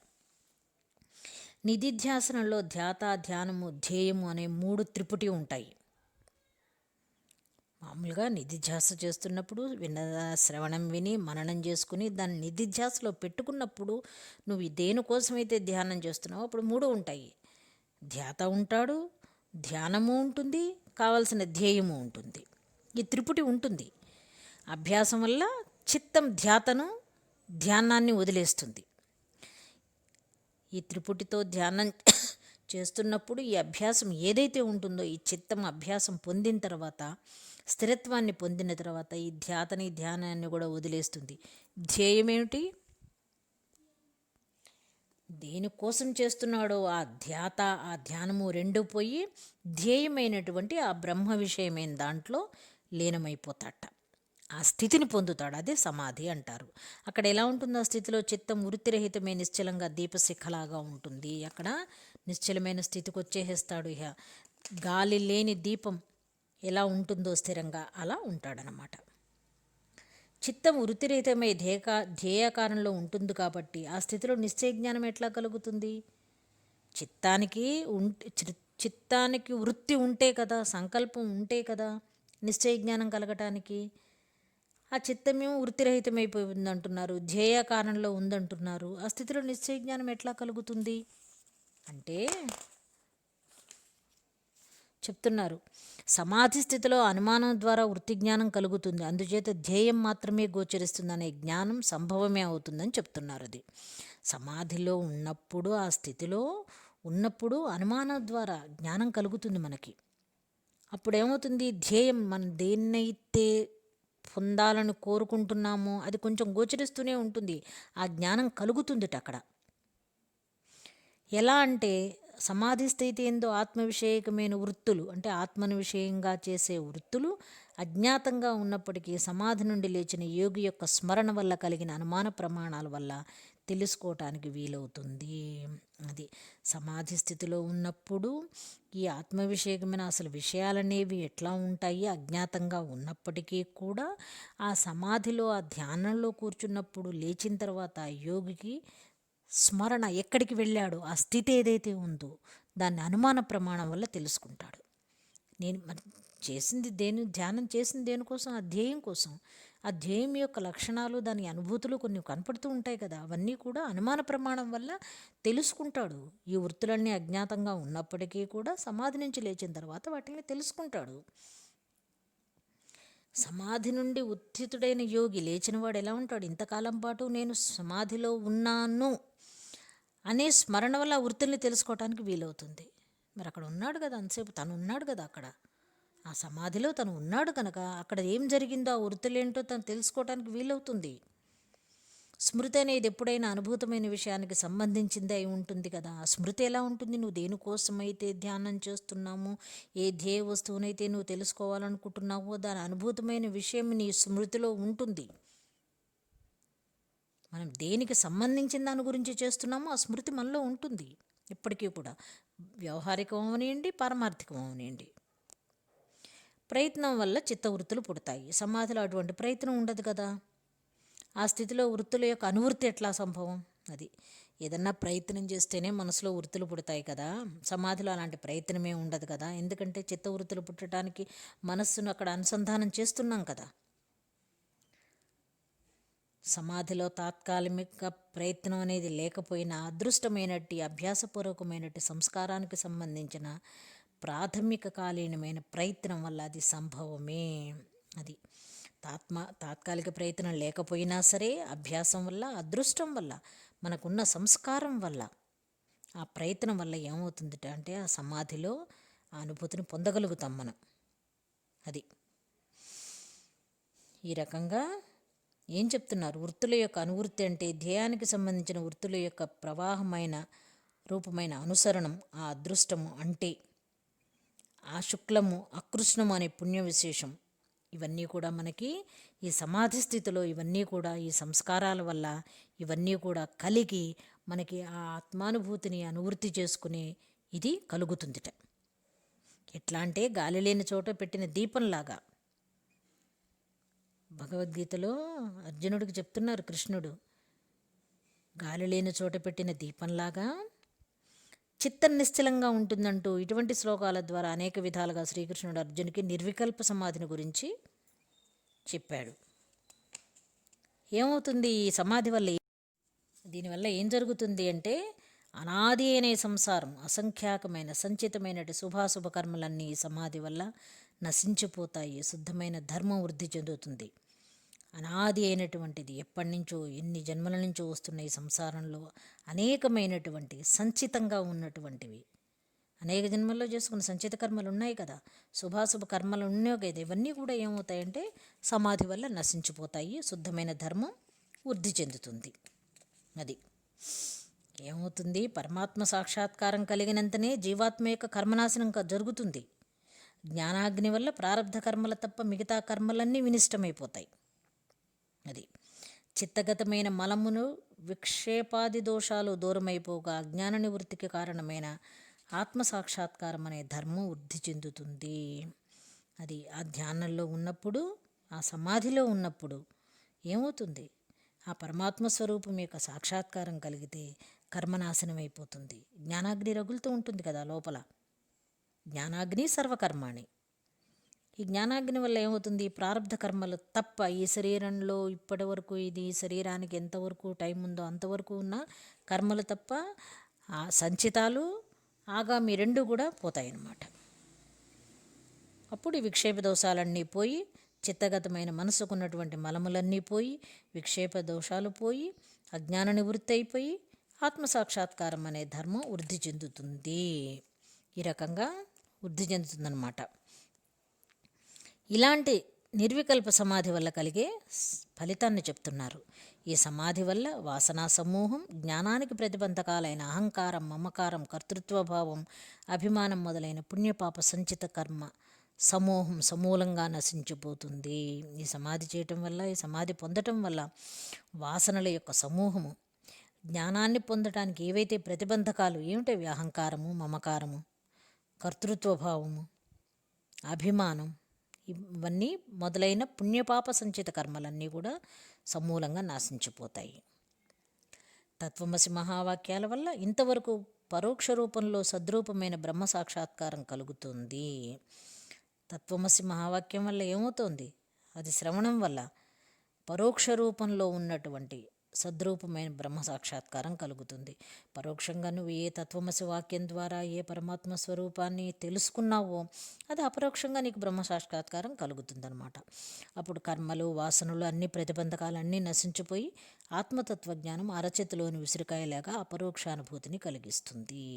నిధిధ్యాసనంలో ధ్యాత, ధ్యానము, ధ్యేయము అనే 3 త్రిపుటి ఉంటాయి. మామూలుగా నిధిధ్యాస చేస్తున్నప్పుడు శ్రవణం విని మననం చేసుకుని దాన్ని నిధిధ్యాసలో పెట్టుకున్నప్పుడు నువ్వు దేనికోసమైతే ధ్యానం చేస్తున్నావో అప్పుడు 3 ఉంటాయి. ధ్యాత ఉంటాడు, ధ్యానము ఉంటుంది, కావలసిన ధ్యేయము ఉంటుంది. ఈ త్రిపుటి ఉంటుంది. అభ్యాసం వల్ల చిత్తం ధ్యానాన్ని వదిలేస్తుంది. ఈ త్రిపుటితో ధ్యానం చేస్తున్నప్పుడు ఈ అభ్యాసం ఏదైతే ఉంటుందో, ఈ చిత్తం అభ్యాసం పొందిన తర్వాత, స్థిరత్వాన్ని పొందిన తర్వాత ఈ ధ్యానాన్ని కూడా వదిలేస్తుంది. ధ్యేయం ఏమిటి? దేనికోసం చేస్తున్నాడో ఆ ధ్యానము రెండు పోయి ధ్యేయమైనటువంటి ఆ బ్రహ్మ విషయమైన దాంట్లో లీనమైపోతాట. ఆ స్థితిని పొందుతాడు. అదే సమాధి అంటారు. అక్కడ ఎలా ఉంటుంది? ఆ స్థితిలో చిత్తం వృత్తిరహితమే నిశ్చలంగా దీపశిఖలాగా ఉంటుంది. అక్కడ నిశ్చలమైన స్థితికి వచ్చేసేస్తాడు. ఇక గాలి లేని దీపం ఎలా ఉంటుందో స్థిరంగా అలా ఉంటాడనమాట. చిత్తం వృత్తిరహితమై ధ్యేయకారంలో ఉంటుంది కాబట్టి ఆ స్థితిలో నిశ్చయ జ్ఞానం ఎట్లా కలుగుతుంది? చిత్తానికి చిత్తానికి వృత్తి ఉంటే కదా, సంకల్పం ఉంటే కదా నిశ్చయ జ్ఞానం కలగటానికి. ఆ చిత్తమేమో వృత్తిరహితమైపోయింది అంటున్నారు, ధ్యేయకారంలో ఉందంటున్నారు. ఆ స్థితిలో నిశ్చయ జ్ఞానం ఎట్లా కలుగుతుంది అంటే చెప్తున్నారు, సమాధి స్థితిలో అనుమానం ద్వారా వృత్తి జ్ఞానం కలుగుతుంది, అందుచేత ధ్యేయం మాత్రమే గోచరిస్తుంది అనే జ్ఞానం సంభవమే అవుతుందని చెప్తున్నారు. అది సమాధిలో ఉన్నప్పుడు, ఆ స్థితిలో ఉన్నప్పుడు అనుమానం ద్వారా జ్ఞానం కలుగుతుంది మనకి. అప్పుడు ఏమవుతుంది? ధ్యేయం, మనం దేన్నైతే పొందాలని కోరుకుంటున్నామో అది కొంచెం గోచరిస్తూనే ఉంటుంది. ఆ జ్ఞానం కలుగుతుందిట అక్కడ. ఎలా అంటే సమాధి స్థితి ఏందో ఆత్మవిషయకమైన వృత్తులు, అంటే ఆత్మను విషయంగా చేసే వృత్తులు అజ్ఞాతంగా ఉన్నప్పటికీ సమాధి నుండి లేచిన యోగి యొక్క స్మరణ వల్ల కలిగిన అనుమాన ప్రమాణాల వల్ల తెలుసుకోవటానికి వీలవుతుంది. అది సమాధి స్థితిలో ఉన్నప్పుడు ఈ ఆత్మవిషయకమైన అసలు విషయాలనేవి ఎట్లా ఉంటాయి అజ్ఞాతంగా ఉన్నప్పటికీ కూడా ఆ సమాధిలో ఆ ధ్యానంలో కూర్చున్నప్పుడు లేచిన తర్వాత యోగికి స్మరణ ఎక్కడికి వెళ్ళాడో ఆ స్థితి ఏదైతే ఉందో దాన్ని అనుమాన ప్రమాణం వల్ల తెలుసుకుంటాడు. నేను చేసింది ధ్యానం చేసింది దేనికోసం? ఆ ధ్యేయం కోసం. ఆ ధ్యేయం యొక్క లక్షణాలు, దాని అనుభూతులు కొన్ని కనపడుతూ ఉంటాయి కదా, అవన్నీ కూడా అనుమాన ప్రమాణం వల్ల తెలుసుకుంటాడు. ఈ వృత్తులన్నీ అజ్ఞాతంగా ఉన్నప్పటికీ కూడా సమాధి నుంచి లేచిన తర్వాత వాటిని తెలుసుకుంటాడు. సమాధి నుండి ఉత్థితుడైన యోగి లేచినవాడు ఎలా ఉంటాడు? ఇంతకాలం పాటు నేను సమాధిలో ఉన్నాను అనే స్మరణ వల్ల ఆ వృత్తుల్ని తెలుసుకోవటానికి వీలవుతుంది. మరి అక్కడ ఉన్నాడు కదా, అంతసేపు తను ఉన్నాడు కదా, అక్కడ ఆ సమాధిలో తను ఉన్నాడు కనుక అక్కడ ఏం జరిగిందో ఆ వృత్తులేంటో తను తెలుసుకోవటానికి వీలవుతుంది. స్మృతి అనేది ఎప్పుడైనా అనుభూతమైన విషయానికి సంబంధించింది అయి ఉంటుంది కదా. ఆ స్మృతి ఎలా ఉంటుంది? నువ్వు దేనికోసమైతే ధ్యానం చేస్తున్నామో, ఏ ధ్యేయ వస్తువునైతే నువ్వు తెలుసుకోవాలనుకుంటున్నావో దాని అనుభూతమైన విషయం నీ స్మృతిలో ఉంటుంది. మనం దేనికి సంబంధించిన దాని గురించి చేస్తున్నామో ఆ స్మృతి మనలో ఉంటుంది ఎప్పటికీ కూడా, వ్యవహారికం అవనివ్వండి, పారమార్థికం అవనివ్వండి. ప్రయత్నం వల్ల చిత్తవృత్తులు పుడతాయి. సమాధిలో అటువంటి ప్రయత్నం ఉండదు కదా. ఆ స్థితిలో వృత్తుల యొక్క అనువృత్తి ఎట్లా సంభవం? అది ఏదన్నా ప్రయత్నం చేస్తేనే మనసులో వృత్తులు పుడతాయి కదా. సమాధిలో అలాంటి ప్రయత్నమే ఉండదు కదా, ఎందుకంటే చిత్తవృత్తులు పుట్టడానికి మనస్సును అక్కడ అనుసంధానం చేస్తున్నాం కదా. సమాధిలో తాత్కాలిక ప్రయత్నం అనేది లేకపోయినా అదృష్టమైనట్టి అభ్యాసపూర్వకమైనట్టి సంస్కారానికి సంబంధించిన ప్రాథమిక కాలీనమైన ప్రయత్నం వల్ల అది సంభవమే. అది తాత్కాలిక ప్రయత్నం లేకపోయినా సరే అభ్యాసం వల్ల, అదృష్టం వల్ల, మనకున్న సంస్కారం వల్ల, ఆ ప్రయత్నం వల్ల ఏమవుతుంది అంటే ఆ సమాధిలో ఆ అనుభూతిని పొందగలుగుతాం మనం. అది ఈ రకంగా ఏం చెప్తున్నారు? వృత్తుల యొక్క అనువృత్తి అంటే ధ్యేయానికి సంబంధించిన వృత్తుల యొక్క ప్రవాహమైన రూపమైన అనుసరణం. ఆ అదృష్టము అంటే ఆ శుక్లము అకృష్ణము అనే పుణ్య విశేషం. ఇవన్నీ కూడా మనకి ఈ సమాధి స్థితిలో ఇవన్నీ కూడా ఈ సంస్కారాల వల్ల ఇవన్నీ కూడా కలిగి మనకి ఆ ఆత్మానుభూతిని అనువృత్తి చేసుకునే ఇది కలుగుతుందిట. ఎట్లా అంటే గాలి లేని చోట పెట్టిన దీపంలాగా. భగవద్గీతలో అర్జునుడికి చెప్తున్నారు కృష్ణుడు, గాలి లేని చోట పెట్టిన దీపంలాగా చిత్తం నిశ్చలంగా ఉంటుందంటూ ఇటువంటి శ్లోకాల ద్వారా అనేక విధాలుగా శ్రీకృష్ణుడు అర్జునికి నిర్వికల్ప సమాధిని గురించి చెప్పాడు. ఏమవుతుంది ఈ సమాధి వల్ల? దీనివల్ల ఏం జరుగుతుంది అంటే అనాది అనే సంసారం, అసంఖ్యాకమైన సంచితమైనటి శుభాశుభ కర్మలన్నీ ఈ సమాధి వల్ల నశించిపోతాయి. శుద్ధమైన ధర్మం వృద్ధి చెందుతుంది. అనాది అయినటువంటిది, ఎప్పటి నుంచో ఎన్ని జన్మల నుంచో వస్తున్న ఈ సంసారంలో అనేకమైనటువంటి సంచితంగా ఉన్నటువంటివి అనేక జన్మల్లో చేసుకున్న సంచిత కర్మలు ఉన్నాయి కదా, శుభాశుభ కర్మలు ఉన్నాయి కదా, ఇవన్నీ కూడా ఏమవుతాయంటే సమాధి వల్ల నశించిపోతాయి. శుద్ధమైన ధర్మం వృద్ధి చెందుతుంది. అది ఏమవుతుంది, పరమాత్మ సాక్షాత్కారం కలిగినంతనే జీవాత్మ యొక్క కర్మనాశనం జరుగుతుంది. జ్ఞానాగ్ని వల్ల ప్రారంధ కర్మలు తప్ప మిగతా కర్మలన్నీ వినిష్టమైపోతాయి. అది చిత్తగతమైన మలమును విక్షేపాది దోషాలు దూరమైపోగా అజ్ఞాన నివృత్తికి కారణమైన ఆత్మసాక్షాత్కారం అనే ధర్మం వృద్ధి చెందుతుంది. అది ఆ ధ్యానంలో ఉన్నప్పుడు, ఆ సమాధిలో ఉన్నప్పుడు ఏమవుతుంది, ఆ పరమాత్మ స్వరూపం యొక్క సాక్షాత్కారం కలిగితే కర్మనాశనం అయిపోతుంది. జ్ఞానాగ్ని రగులుతూ ఉంటుంది కదా లోపల. జ్ఞానాగ్ని సర్వకర్మాణి. ఈ జ్ఞానాగ్ని వల్ల ఏమవుతుంది, ప్రారంధ కర్మలు తప్ప ఈ శరీరంలో ఇప్పటి వరకు ఇది శరీరానికి ఎంతవరకు టైం ఉందో అంతవరకు ఉన్న కర్మలు తప్ప ఆ సంచితాలు ఆగామి రెండు కూడా పోతాయన్నమాట. అప్పుడు ఈ విక్షేప దోషాలన్నీ పోయి, చిత్తగతమైన మనసుకున్నటువంటి మలములన్నీ పోయి, విక్షేప దోషాలు పోయి, అజ్ఞాన నివృత్తి అయిపోయి ఆత్మసాక్షాత్కారం అనే ధర్మం వృద్ధి చెందుతుంది. ఈ రకంగా వృద్ధి చెందుతుందన్నమాట. ఇలాంటి నిర్వికల్ప సమాధి వల్ల కలిగే ఫలితాన్ని చెప్తున్నారు. ఈ సమాధి వల్ల వాసనా సమూహం, జ్ఞానానికి ప్రతిబంధకాలైన అహంకారం, మమకారం, కర్తృత్వభావం, అభిమానం మొదలైన పుణ్యపాప సంచిత కర్మ సమూహం సమూలంగా నశించిపోతుంది. ఈ సమాధి చేయటం వల్ల, ఈ సమాధి పొందటం వల్ల వాసనల యొక్క సమూహము, జ్ఞానాన్ని పొందటానికి ఏవైతే ప్రతిబంధకాలు ఏమిటవి, అహంకారము, మమకారము, కర్తృత్వభావము, అభిమానం, ఇవన్నీ మొదలైన పుణ్యపాప సంచిత కర్మలన్నీ కూడా సమూలంగా నాశించిపోతాయి. తత్వమసి మహావాక్యాల వల్ల ఇంతవరకు పరోక్ష రూపంలో సద్రూపమైన బ్రహ్మ సాక్షాత్కారం కలుగుతుంది. తత్వమసి మహావాక్యం వల్ల ఏమవుతుంది, అది శ్రవణం వల్ల పరోక్ష రూపంలో ఉన్నటువంటి సద్రూపమైన బ్రహ్మ సాక్షాత్కారం కలుగుతుంది. పరోక్షంగా నువ్వు ఏ తత్వమసి వాక్యం ద్వారా ఏ పరమాత్మ స్వరూపాన్ని తెలుసుకున్నావో అది అపరోక్షంగా నీకు బ్రహ్మ సాక్షాత్కారం కలుగుతుందన్నమాట. అప్పుడు కర్మలు, వాసనలు, అన్ని ప్రతిబంధకాలు అన్నీ నశించిపోయి ఆత్మతత్వజ్ఞానం అరచేతిలోని విసిరికాయలాగా అపరోక్షానుభూతిని కలిగిస్తుంది.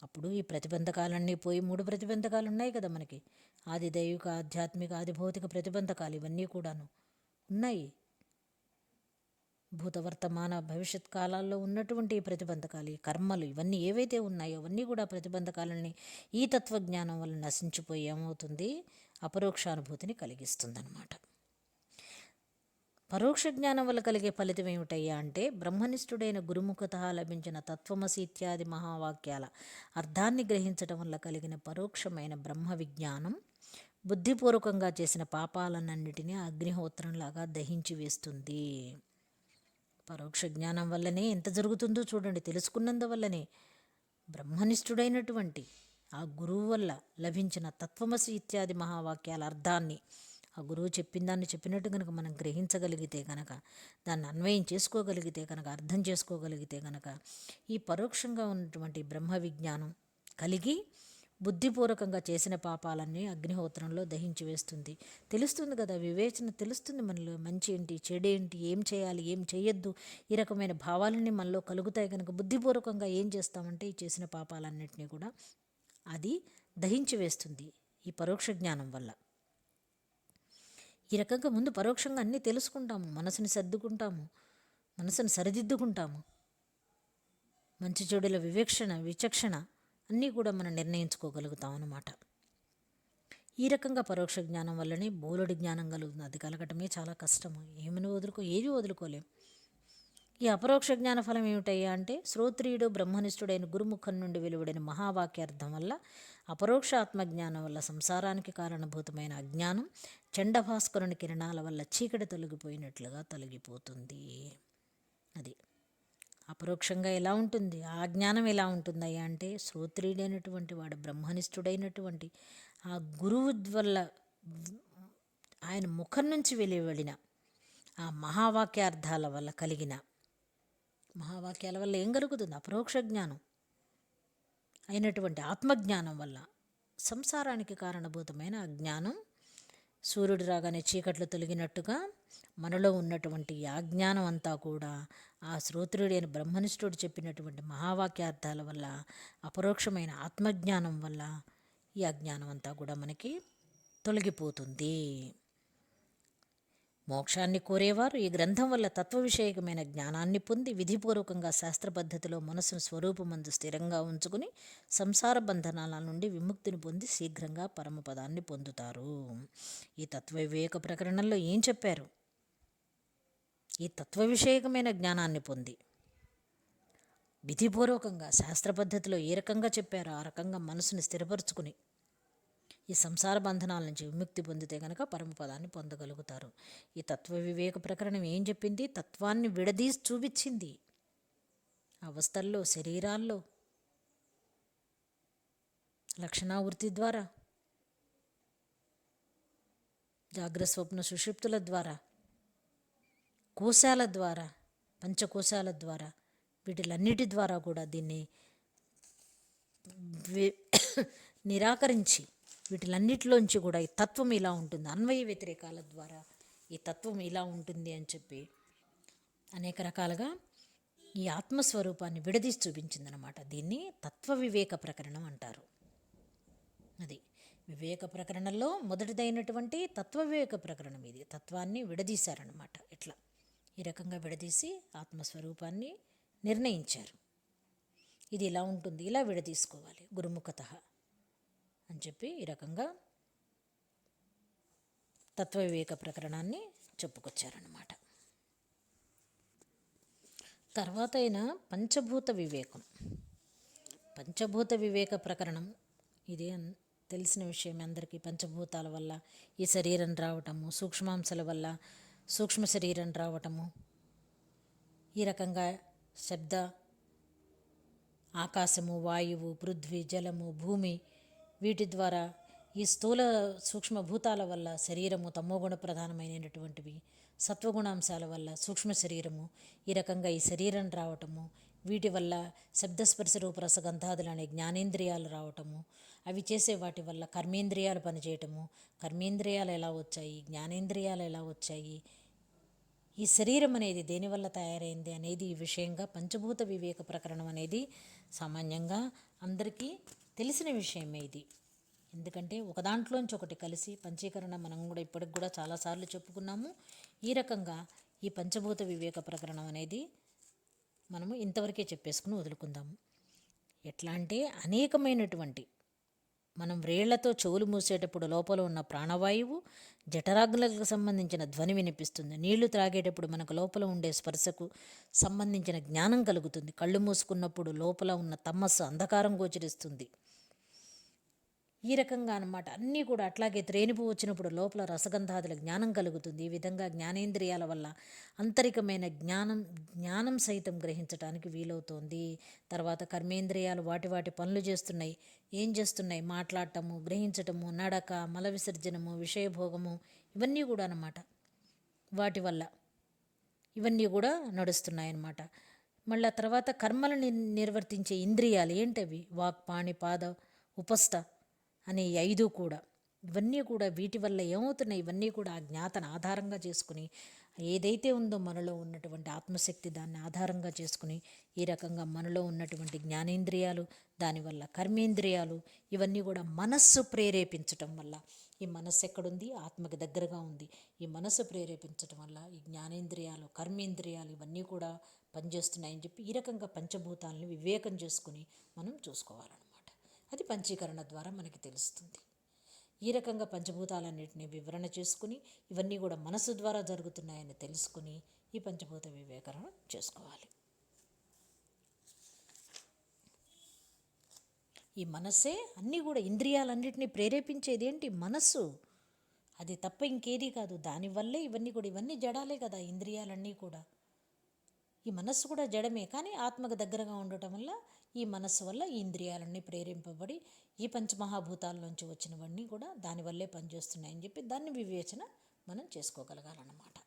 అప్పుడు ఈ ప్రతిబంధకాలన్నీ పోయి, 3 ప్రతిబంధకాలు ఉన్నాయి కదా మనకి, ఆది దైవిక, ఆధ్యాత్మిక, ఆది భౌతిక ప్రతిబంధకాలు ఇవన్నీ కూడాను ఉన్నాయి. భూతవర్తమాన భవిష్యత్ కాలాల్లో ఉన్నటువంటి ఈ ప్రతిబంధకాలు, ఈ కర్మలు ఇవన్నీ ఏవైతే ఉన్నాయో అవన్నీ కూడా ప్రతిబంధకాలని ఈ తత్వజ్ఞానం వల్ల నశించిపోయి ఏమవుతుంది, అపరోక్షానుభూతిని కలిగిస్తుందన్నమాట. పరోక్ష జ్ఞానం వల్ల కలిగే ఫలితం ఏమిటయ్యా అంటే, బ్రహ్మనిష్ఠుడైన గురుముఖత లభించిన తత్వమసి ఇత్యాది మహావాక్యాల అర్థాన్ని గ్రహించడం వల్ల కలిగిన పరోక్షమైన బ్రహ్మ విజ్ఞానం బుద్ధిపూర్వకంగా చేసిన పాపాలన్నింటినీ అగ్నిహోత్రంలాగా దహించి వేస్తుంది. పరోక్ష జ్ఞానం వల్లనే ఎంత జరుగుతుందో చూడండి. తెలుసుకున్నందువల్లనే బ్రహ్మనిష్ఠుడైనటువంటి ఆ గురువు వల్ల లభించిన తత్వమసి ఇత్యాది మహావాక్యాల అర్థాన్ని, ఆ గురువు చెప్పిన దాన్ని చెప్పినట్టు కనుక మనం గ్రహించగలిగితే కనుక, దాన్ని అన్వయం చేసుకోగలిగితే కనుక, అర్థం చేసుకోగలిగితే కనుక ఈ పరోక్షంగా ఉన్నటువంటి బ్రహ్మ విజ్ఞానం కలిగి బుద్ధిపూర్వకంగా చేసిన పాపాలన్నీ అగ్నిహోత్రంలో దహించి వేస్తుంది. తెలుస్తుంది కదా, వివేచన తెలుస్తుంది మనలో, మంచి ఏంటి, చెడేంటి, ఏం చేయాలి, ఏం చేయొద్దు, ఈ రకమైన భావాలన్నీ మనలో కలుగుతాయి కనుక బుద్ధిపూర్వకంగా ఏం చేస్తామంటే ఈ చేసిన పాపాలన్నింటినీ కూడా అది దహించి వేస్తుంది ఈ పరోక్ష జ్ఞానం వల్ల. ఈ రకంగా ముందు పరోక్షంగా అన్నీ తెలుసుకుంటాము, మనసుని సర్దుకుంటాము, మనసుని సరిదిద్దుకుంటాము, మంచి చెడుల విచక్షణ అన్నీ కూడా మనం నిర్ణయించుకోగలుగుతాం అన్నమాట. ఈ రకంగా పరోక్ష జ్ఞానం వల్లనే బోలెడు జ్ఞానం కలుగుతుంది. అది కలగటమే చాలా కష్టము. ఏది వదులుకోలేం. ఈ అపరోక్ష జ్ఞాన ఫలం ఏమిటయ్యా అంటే, శ్రోత్రియుడు బ్రహ్మనిష్ఠుడైన గురుముఖం నుండి వెలువడిన మహావాక్యార్థం వల్ల, అపరోక్ష ఆత్మజ్ఞానం వల్ల సంసారానికి కారణభూతమైన అజ్ఞానం చండభాస్కరుని కిరణాల వల్ల చీకటి తొలగిపోయినట్లుగా తొలగిపోతుంది. అది అపరోక్షంగా ఎలా ఉంటుంది, ఆ జ్ఞానం ఎలా ఉంటుందయ్యా అంటే, శ్రోత్రియుడైనటువంటి వాడు బ్రహ్మనిష్ఠుడైనటువంటి ఆ గురువు వల్ల, ఆయన ముఖం నుంచి వెలువడిన ఆ మహావాక్యార్థాల వల్ల కలిగిన మహావాక్యాల వల్ల ఏం కలుగుతుంది, అపరోక్ష జ్ఞానం అయినటువంటి ఆత్మజ్ఞానం వల్ల సంసారానికి కారణభూతమైన అజ్ఞానం సూర్యుడు రాగానే చీకట్లు తొలగినట్టుగా మనలో ఉన్నటువంటి ఈ అజ్ఞానం అంతా కూడా ఆ శ్రోత్రుడైన బ్రహ్మనిష్ఠుడు చెప్పినటువంటి మహావాక్యార్థాల వల్ల, అపరోక్షమైన ఆత్మజ్ఞానం వల్ల ఈ అజ్ఞానం అంతా కూడా మనకి తొలగిపోతుంది. మోక్షాన్ని కోరేవారు ఈ గ్రంథం వల్ల తత్వ విషయకమైన జ్ఞానాన్ని పొంది విధిపూర్వకంగా శాస్త్ర పద్ధతిలో మనసును స్వరూపమందు స్థిరంగా ఉంచుకుని సంసార బంధనాల నుండి విముక్తిని పొంది శీఘ్రంగా పరమపదాన్ని పొందుతారు. ఈ తత్వ వివేక ప్రకరణంలో ఏం చెప్పారు? ఈ తత్వ విషయకమైన జ్ఞానాన్ని పొంది విధిపూర్వకంగా శాస్త్ర పద్ధతిలో ఏ రకంగా చెప్పారో ఆ రకంగా మనసుని స్థిరపరుచుకుని ఈ సంసార బంధనాల నుంచి విముక్తి పొందితే కనుక పరమపదాన్ని పొందగలుగుతారు. ఈ తత్వ వివేక ప్రకరణం ఏం చెప్పింది? తత్వాన్ని విడదీసి చూపించింది. అవస్థల్లో, శరీరాల్లో, లక్షణావృత్తి ద్వారా, జాగ్రత్త స్వప్న సుషుప్తుల ద్వారా, కోశాల ద్వారా, పంచకోశాల ద్వారా, వీటిలన్నిటి ద్వారా కూడా దీన్ని నిరాకరించి వీటిలన్నిటిలోంచి కూడా ఈ తత్వం ఇలా ఉంటుంది, అన్వయ వ్యతిరేకాల ద్వారా ఈ తత్వం ఇలా ఉంటుంది అని చెప్పి అనేక రకాలుగా ఈ ఆత్మస్వరూపాన్ని విడదీసి చూపించిందనమాట. దీన్ని తత్వ వివేక ప్రకరణం అంటారు. అది వివేక ప్రకరణంలో మొదటిదైనటువంటి తత్వ వివేక ప్రకరణం ఇది. తత్వాన్ని విడదీశారనమాట. ఇట్లా ఈ రకంగా విడదీసి ఆత్మస్వరూపాన్ని నిర్ణయించారు. ఇది ఇలా ఉంటుంది, ఇలా విడదీసుకోవాలి గురుముఖత అని చెప్పి ఈ రకంగా తత్వ వివేక ప్రకరణాన్ని చెప్పుకొచ్చారన్నమాట. తర్వాత అయిన పంచభూత వివేకం, పంచభూత వివేక ప్రకరణం ఇది తెలిసిన విషయం అందరికీ. పంచభూతాల వల్ల ఈ శరీరం రావటము, సూక్ష్మాంశాల వల్ల సూక్ష్మ శరీరం రావటము, ఈ రకంగా శబ్ద, ఆకాశము, వాయువు, పృథ్వీ, జలము, భూమి, వీటి ద్వారా ఈ స్థూల సూక్ష్మభూతాల వల్ల శరీరము తమోగుణ ప్రధానమైనటువంటివి, సత్వగుణాంశాల వల్ల సూక్ష్మ శరీరము, ఈ రకంగా ఈ శరీరం రావటము, వీటి వల్ల శబ్దస్పర్శ రూప రసగంధాదులు అనే జ్ఞానేంద్రియాలు రావటము, అవి చేసే వాటి వల్ల కర్మేంద్రియాలు పనిచేయటము, కర్మేంద్రియాలు ఎలా వచ్చాయి, జ్ఞానేంద్రియాలు ఎలా వచ్చాయి, ఈ శరీరం అనేది దేనివల్ల తయారైంది అనేది ఈ విషయంగా పంచభూత వివేక ప్రకరణం అనేది సామాన్యంగా అందరికీ తెలిసిన విషయమే ఇది. ఎందుకంటే ఒక దాంట్లోంచి ఒకటి కలిసి పంచీకరణ మనం కూడా ఇప్పటికి కూడా చాలాసార్లు చెప్పుకున్నాము. ఈ రకంగా ఈ పంచభూత వివేక ప్రకరణం అనేది మనము ఇంతవరకే చెప్పేసుకుని వదులుకుందాము. ఎట్లా అంటే అనేకమైనటువంటి మనం వ్రేళ్లతో చెవులు మూసేటప్పుడు లోపల ఉన్న ప్రాణవాయువు జఠరాగ్నులకు సంబంధించిన ధ్వని వినిపిస్తుంది. నీళ్లు త్రాగేటప్పుడు మనకు లోపల ఉండే స్పర్శకు సంబంధించిన జ్ఞానం కలుగుతుంది. కళ్ళు మూసుకున్నప్పుడు లోపల ఉన్న తమస్సు అంధకారం గోచరిస్తుంది. ఈ రకంగా అన్నమాట అన్నీ కూడా. అట్లాగే త్రేణిపు వచ్చినప్పుడు లోపల రసగంధాదుల జ్ఞానం కలుగుతుంది. ఈ విధంగా జ్ఞానేంద్రియాల వల్ల అంతరికమైన జ్ఞానం సైతం గ్రహించడానికి వీలవుతోంది. తర్వాత కర్మేంద్రియాలు వాటి పనులు చేస్తున్నాయి. ఏం చేస్తున్నాయి? మాట్లాడటము, గ్రహించటము, నడక, మల విసర్జనము, విషయభోగము, ఇవన్నీ కూడా అన్నమాట. వాటి వల్ల ఇవన్నీ కూడా నడుస్తున్నాయన్నమాట. మళ్ళీ తర్వాత కర్మలను నిర్వర్తించే ఇంద్రియాలు ఏంటవి? వాక్, పాణి, పాద, ఉపస్థ అనే 5 కూడా. ఇవన్నీ కూడా వీటి వల్ల ఏమవుతున్నాయి? ఇవన్నీ కూడా ఆ జ్ఞాతను ఆధారంగా చేసుకుని ఏదైతే ఉందో మనలో ఉన్నటువంటి ఆత్మశక్తి దాన్ని ఆధారంగా చేసుకుని ఈ రకంగా మనలో ఉన్నటువంటి జ్ఞానేంద్రియాలు, దానివల్ల కర్మేంద్రియాలు, ఇవన్నీ కూడా మనస్సు ప్రేరేపించటం వల్ల, ఈ మనస్సు ఎక్కడుంది? ఆత్మకి దగ్గరగా ఉంది. ఈ మనస్సు ప్రేరేపించటం వల్ల ఈ జ్ఞానేంద్రియాలు, కర్మేంద్రియాలు ఇవన్నీ కూడా పనిచేస్తున్నాయని చెప్పి ఈ రకంగా పంచభూతాలను వివేకం చేసుకుని మనం చూసుకోవాలన్నమాట. అది పంచీకరణ ద్వారా మనకి తెలుస్తుంది. ఈ రకంగా పంచభూతాలన్నింటినీ వివరణ చేసుకుని ఇవన్నీ కూడా మనసు ద్వారా జరుగుతున్నాయని తెలుసుకుని ఈ పంచభూత వివేకరణ చేసుకోవాలి. ఈ మనస్సే అన్నీ కూడా ఇంద్రియాలన్నింటినీ ప్రేరేపించేది ఏంటి? మనస్సు. అది తప్ప ఇంకేది కాదు. దానివల్లే ఇవన్నీ కూడా, ఇవన్నీ జడాలే కదా ఇంద్రియాలన్నీ కూడా. ఈ మనస్సు కూడా జడమే, కానీ ఆత్మకు దగ్గరగా ఉండటం వల్ల ఈ మనస్సు వల్ల ఈ ఇంద్రియాలన్నీ ప్రేరేపింపబడి ఈ పంచమహాభూతాల నుంచి వచ్చినవన్నీ కూడా దానివల్లే పనిచేస్తున్నాయని చెప్పి దాన్ని వివేచన మనం చేసుకోగలగాలన్నమాట.